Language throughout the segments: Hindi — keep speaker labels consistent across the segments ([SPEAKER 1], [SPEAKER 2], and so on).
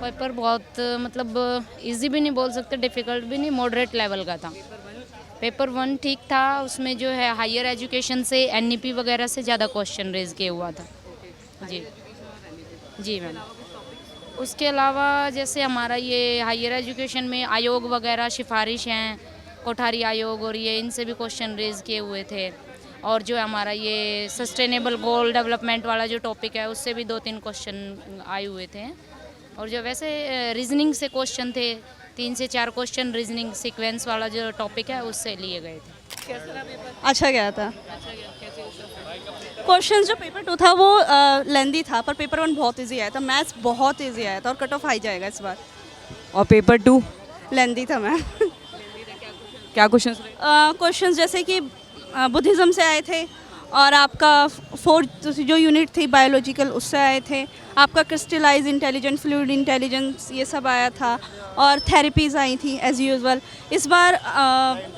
[SPEAKER 1] पेपर बहुत मतलब इजी भी नहीं बोल सकते, डिफ़िकल्ट भी नहीं, मॉडरेट लेवल का था। पेपर 1 ठीक था, उसमें जो है हायर एजुकेशन से एनईपी वगैरह से ज़्यादा क्वेश्चन रेज़ किया हुआ था। जी, जी मैम। उसके अलावा जैसे हमारा ये हायर एजुकेशन में आयोग वगैरह सिफारिश हैं, कोठारी आयोग और ये इनसे भी क्वेश्चन रेज़ किए हुए थे। और जो हमारा ये सस्टेनेबल गोल डेवलपमेंट वाला जो टॉपिक है उससे भी 2-3 क्वेश्चन आए हुए थे। और जो वैसे रीजनिंग से क्वेश्चन थे, 3 से 4 क्वेश्चन रीजनिंग सीक्वेंस वाला जो टॉपिक है उससे लिए गए थे।
[SPEAKER 2] अच्छा गया था। क्वेश्चन जो पेपर 2 था वो लेंदी था, पर पेपर 1 बहुत इजी आया था। मैथ्स बहुत इजी आया था और कट ऑफ हाई जाएगा इस बार।
[SPEAKER 3] और पेपर 2
[SPEAKER 2] लेंदी था मैम।
[SPEAKER 3] क्या क्वेश्चन?
[SPEAKER 2] क्वेश्चंस जैसे कि बुद्धिज़्म से आए थे, और आपका 4th जो यूनिट थी बायोलॉजिकल उससे आए थे। आपका क्रिस्टलाइज इंटेलिजेंट, फ्लूइड इंटेलिजेंस, ये सब आया था। और थेरेपीज़ आई थी एज यूजुअल। इस बार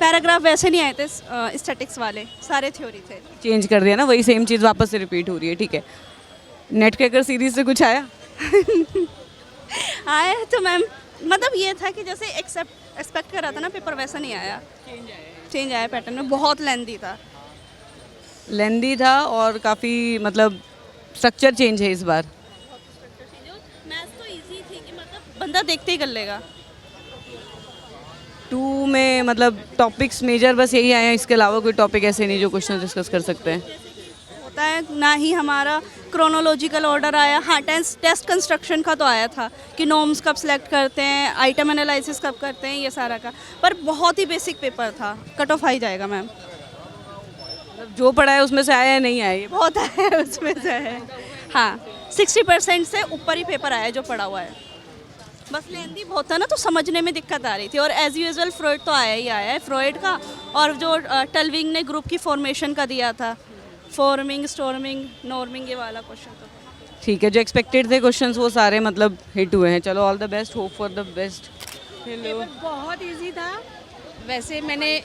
[SPEAKER 2] पैराग्राफ वैसे नहीं आए थे, स्टैटिक्स वाले सारे थ्योरी थे।
[SPEAKER 3] चेंज कर दिया ना, वही सेम चीज़ वापस से रिपीट हो रही है। ठीक है, नेट क्रैकर सीरीज से कुछ आया?
[SPEAKER 2] आया तो मैम, मतलब ये था कि जैसे एक्सपेक्ट कर रहा था ना पेपर, वैसा नहीं आया। चेंज आया पैटर्न में, बहुत लेंदी था।
[SPEAKER 3] लेंदी था और काफ़ी मतलब स्ट्रक्चर चेंज है इस बार।
[SPEAKER 2] मैथ्स तो इजी थी कि मतलब बंदा देखते ही कर लेगा।
[SPEAKER 3] 2 में मतलब टॉपिक्स मेजर बस यही आए हैं, इसके अलावा कोई टॉपिक ऐसे नहीं जो क्वेश्चन डिस्कस कर सकते हैं।
[SPEAKER 2] होता है ना ही हमारा क्रोनोलॉजिकल ऑर्डर आया। हाँ, टेस्ट कंस्ट्रक्शन का तो आया था कि नॉर्म्स कब सेलेक्ट करते हैं, आइटम एनालिसिस कब करते हैं, ये सारा का। पर बहुत ही बेसिक पेपर था, कट ऑफ आई जाएगा मैम।
[SPEAKER 3] मतलब जो पढ़ा है उसमें से आया है, नहीं आया ये?
[SPEAKER 2] बहुत आया है उसमें से है। हाँ, 60% से ऊपर ही पेपर आया जो पढ़ा हुआ है। बस लेंदी बहुत था ना, तो समझने में दिक्कत आ रही थी। और एज यूजुअल फ्रॉइड तो आया ही आया है, फ्रॉइड का। और जो टल्विंग ने ग्रुप की फॉर्मेशन का दिया था, फॉर्मिंग, स्टॉर्मिंग, नॉर्मिंग, ये वाला क्वेश्चन तो था।
[SPEAKER 3] ठीक है, जो एक्सपेक्टेड थे क्वेश्चंस वो सारे मतलब हिट हुए हैं। चलो, all the best, hope for the best. Hello.
[SPEAKER 4] बहुत इजी था। वैसे मैंने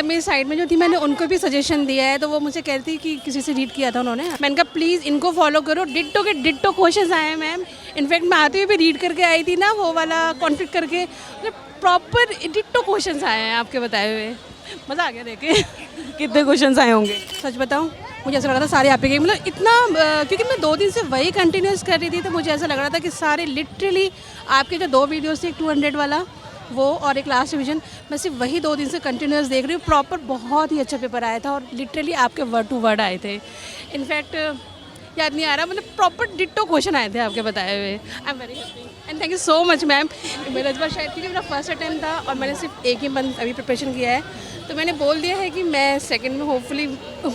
[SPEAKER 4] मेरी साइड में जो थी मैंने उनको भी सजेशन दिया है, तो वो मुझे कह रही थी कि किसी से रीड किया था उन्होंने। मैंने कहा प्लीज़ इनको फॉलो करो, डिट्टो के डिट्टो क्वेश्चन आए हैं मैम। इनफैक्ट मैं आते हुए भी रीड करके आई थी ना, वो वाला कॉन्फ्लिक्ट करके, मतलब प्रॉपर डिट्टो क्वेश्चन आए हैं आपके बताए हुए। मज़ा आ गया देखे।
[SPEAKER 3] कितने क्वेश्चंस आए होंगे?
[SPEAKER 4] सच बताऊं, मुझे ऐसा लग रहा था सारे आप ही गए, मतलब इतना क्योंकि मैं 2 दिन से वही कंटिन्यूस कर रही थी, तो मुझे ऐसा लग रहा था कि सारे लिटरली आपके जो 2 वीडियोस थे, एक 200 वाला वो और एक लास्ट रिवीजन, मैं सिर्फ वही 2 दिन से कंटिन्यूस देख रही हूँ। प्रॉपर बहुत ही अच्छा पेपर आया था और लिटरली आपके वर्ड टू वर्ड आए थे। इनफैक्ट याद नहीं आ रहा, मतलब प्रॉपर डिट्टो क्वेश्चन आए थे आपके बताए हुए। I am very happy and thank you so much ma'am. मेरा इस बार शायद क्योंकि मेरा फर्स्ट अटैम्प्ट था और मैंने सिर्फ एक ही मंथ अभी प्रिपरेशन किया है, तो मैंने बोल दिया है कि मैं सेकंड में होपफुली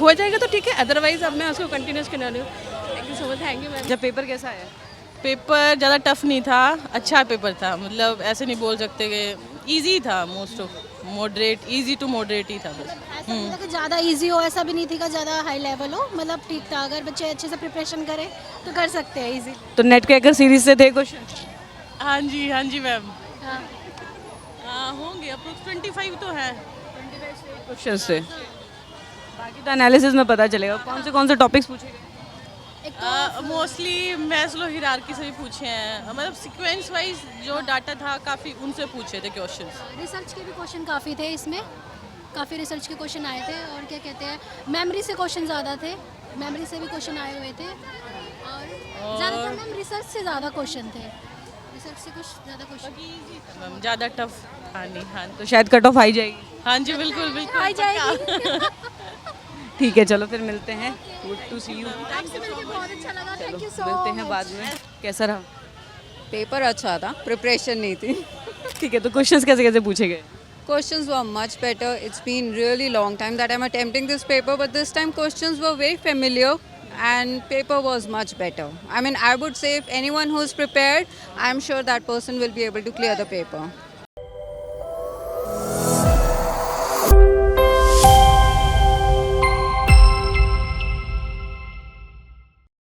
[SPEAKER 4] हो जाएगा तो ठीक है, अदरवाइज अब मैं उसको कंटिन्यूस करने वाली हूँ। Thank you so much, thank you ma'am.
[SPEAKER 3] जब पेपर कैसा आया?
[SPEAKER 5] पेपर ज़्यादा टफ नहीं था, अच्छा पेपर था। मतलब ऐसे नहीं बोल सकते कि इजी था, most of moderate, easy to moderate ही था बस।
[SPEAKER 6] ऐसा नहीं था कि ज़्यादा इजी हो, ऐसा भी नहीं थी कि ज़्यादा हाई लेवल हो, मतलब ठीक था। अगर बच्चे अच्छे से प्रिपरेशन करें तो कर सकते हैं इजी।
[SPEAKER 3] तो नेट क्रैकर सीरीज से थे क्वेश्चन?
[SPEAKER 5] हाँ जी मैम।
[SPEAKER 6] हाँ,
[SPEAKER 5] हाँ होंगे, अप्रोक्स 25 तो है।
[SPEAKER 3] क्वेश्चन से बाकी तो एनालिसिस में पता चलेगा। कौन से टॉपिक्स पूछे गए?
[SPEAKER 6] एक तो
[SPEAKER 5] मोस्टली मैस्लो हिरार्की से भी पूछे हैं, मतलब सीक्वेंस वाइज जो डाटा था काफ़ी उनसे पूछे थे क्वेश्चंस।
[SPEAKER 6] रिसर्च के भी क्वेश्चन काफ़ी थे इसमें, काफ़ी रिसर्च के क्वेश्चन आए थे। और क्या कहते हैं, मेमोरी से क्वेश्चन ज़्यादा थे, मेमोरी से भी क्वेश्चन आए हुए थे। और ज़्यादातर मैम रिसर्च से ज़्यादा क्वेश्चन थे, रिसर्च से कुछ ज़्यादा क्वेश्चन।
[SPEAKER 5] मैम ज़्यादा टफ था नहीं। हाँ
[SPEAKER 3] तो शायद कट ऑफ आई जाएगी।
[SPEAKER 5] हाँ जी, बिल्कुल बिल्कुल
[SPEAKER 6] आ जाएगी।
[SPEAKER 3] ठीक है, चलो फिर मिलते हैं। Good to see you.
[SPEAKER 6] आपसे मिलके बहुत अच्छा लगा, थैंक यू सो
[SPEAKER 3] मिलते हैं बाद में। कैसा रहा
[SPEAKER 7] पेपर? अच्छा था, प्रिपरेशन नहीं थी।
[SPEAKER 3] ठीक है, तो क्वेश्चंस कैसे कैसे पूछे गए?
[SPEAKER 7] Questions were much better. It's been really long time that I'm attempting this paper, but this time questions were very familiar and paper was much better. I mean, I would say if anyone who's prepared, I'm sure that person will be able to clear the paper.